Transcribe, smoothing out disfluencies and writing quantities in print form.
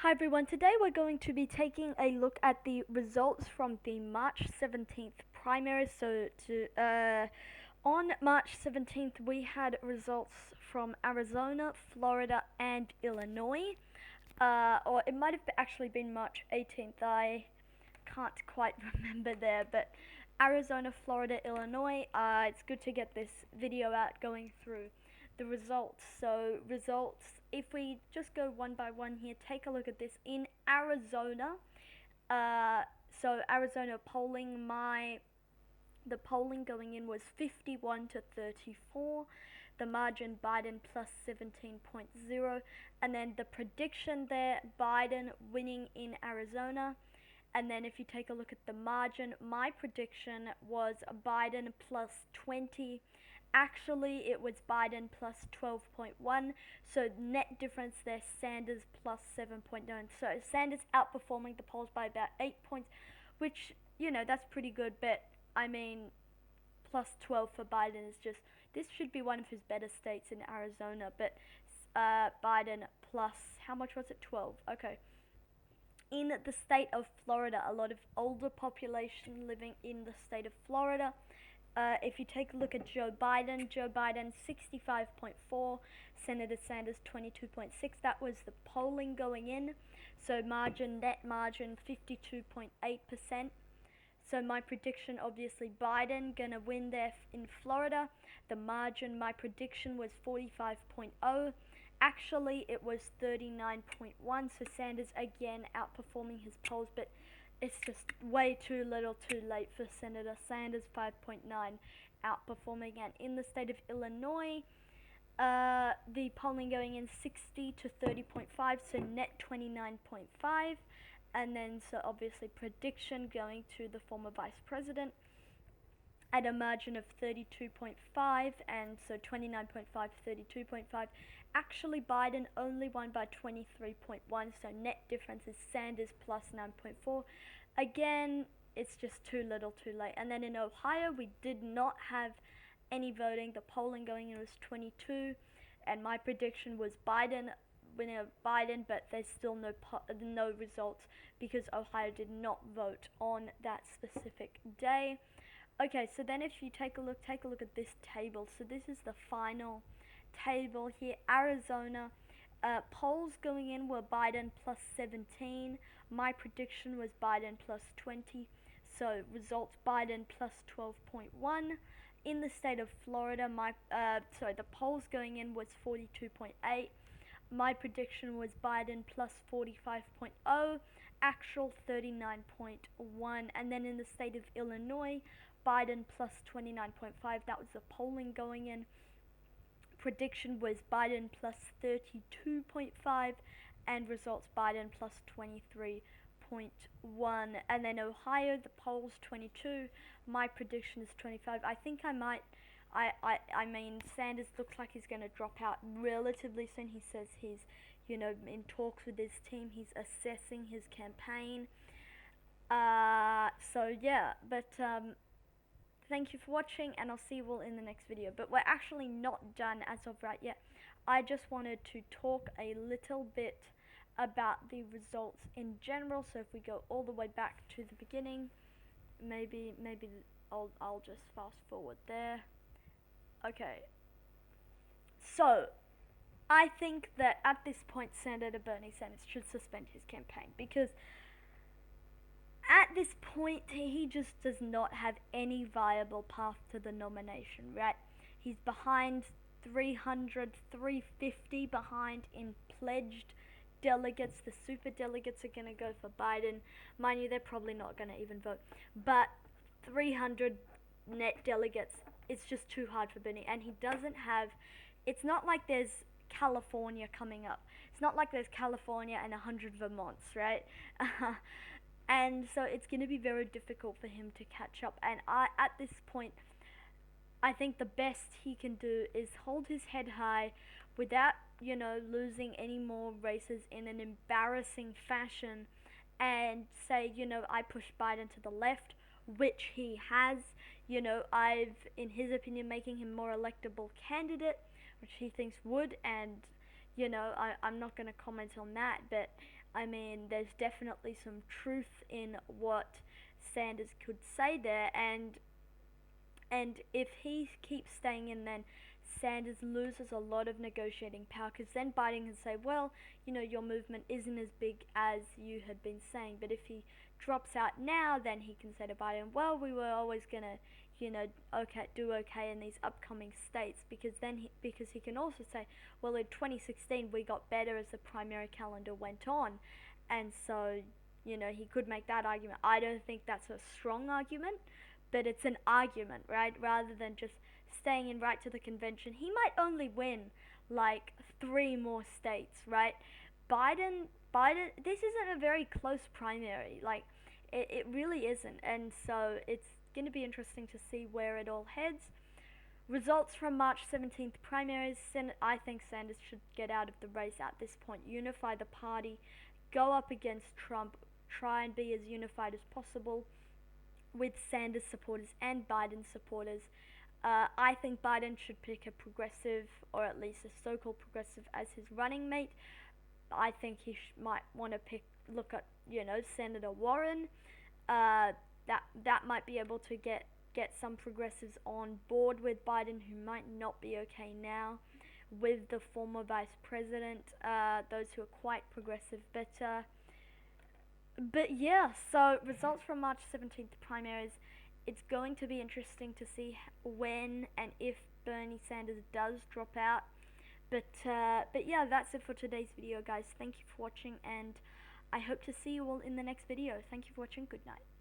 Hi everyone, today we're going to be taking a look at the results from the March 17th primaries. On March 17th, we had results from Arizona, Florida, and Illinois. Or it might have actually been March 18th, I can't quite remember there, but Arizona, Florida, Illinois. It's good to get this video out going through the results. So, results, if we just go one by one here, take a look at this. In Arizona, uh, Arizona polling, the polling going in was 51 to 34. The margin Biden plus 17.0, and then the prediction there, Biden winning in Arizona. And then if you take a look at the margin, my prediction was Biden plus 20. Actually, it was Biden plus 12.1. So net difference there, Sanders plus 7.9. So Sanders outperforming the polls by about 8 points, which, that's pretty good. But, I mean, plus 12 for Biden is just, this should be one of his better states in Arizona. But Biden plus, how much was it? 12. Okay. In the state of Florida, a lot of older population living in the state of Florida. If you take a look at Joe Biden 65.4, Senator Sanders 22.6. That was the polling going in. So net margin 52.8%. So my prediction, obviously, Biden gonna win there in Florida. The margin, my prediction was 45.0. Actually, it was 39.1. So Sanders again outperforming his polls, but it's just way too little, too late for Senator Sanders. 5.9 outperforming, and in the state of Illinois, the polling going in 60 to 30.5, so net 29.5. And then, so obviously, prediction going to the former vice president at a margin of 32.5, and so 29.5, 32.5. Actually, Biden only won by 23.1, so net difference is Sanders plus 9.4. Again, it's just too little, too late. And then in Ohio, we did not have any voting. The polling going in was 22, and my prediction was winner Biden, but there's still no results because Ohio did not vote on that specific day. Okay, so then if you take a look at this table. So this is the final table here. Arizona, polls going in were Biden plus 17. My prediction was Biden plus 20. So results, Biden plus 12.1. In the state of Florida, the polls going in was 42.8. My prediction was Biden plus 45.0, actual 39.1. And then in the state of Illinois, Biden plus 29.5. That was the polling going in. Prediction was Biden plus 32.5, and results Biden plus 23.1. And then Ohio, the polls 22. My prediction is 25. I think I mean, Sanders looks like he's going to drop out relatively soon. He says he's, in talks with his team. He's assessing his campaign. So yeah, but thank you for watching, and I'll see you all in the next video. But we're actually not done as of right yet. I just wanted to talk a little bit about the results in general. So if we go all the way back to the beginning, maybe I'll just fast forward there. Okay. So I think that at this point, Senator Bernie Sanders should suspend his campaign, because at this point, he just does not have any viable path to the nomination, right? He's behind 300, 350 behind in pledged delegates. The super delegates are going to go for Biden. Mind you, they're probably not going to even vote. But 300 net delegates, it's just too hard for Bernie. And he doesn't have, it's not like there's California coming up. It's not like there's California and 100 Vermonts, right? And so it's going to be very difficult for him to catch up. And at this point, I think the best he can do is hold his head high without, losing any more races in an embarrassing fashion, and say, I push Biden to the left, which he has. I've, in his opinion, making him more electable candidate, which he thinks would, and I'm not going to comment on that, but I mean, there's definitely some truth in what Sanders could say there, and if he keeps staying in, then Sanders loses a lot of negotiating power, because then Biden can say, well, your movement isn't as big as you had been saying. But if he drops out now, then he can say to Biden, well, we were always gonna, do okay in these upcoming states, because he can also say, well, in 2016 we got better as the primary calendar went on, and so he could make that argument. I don't think that's a strong argument, but it's an argument, right? Rather than just staying in right to the convention. He might only win like 3 more states, right? This isn't a very close primary. Like, it really isn't. And so it's going to be interesting to see where it all heads. Results from March 17th primaries. I think Sanders should get out of the race at this point. Unify the party. Go up against Trump. Try and be as unified as possible with Sanders supporters and Biden supporters. I think Biden should pick a progressive, or at least a so-called progressive, as his running mate. I think he might want to look at, Senator Warren. That might be able to get some progressives on board with Biden who might not be okay now with the former vice president. Those who are quite progressive, but yeah, so results from March 17th primaries. It's going to be interesting to see when and if Bernie Sanders does drop out. But yeah, that's it for today's video, guys. Thank you for watching, and I hope to see you all in the next video. Thank you for watching. Good night.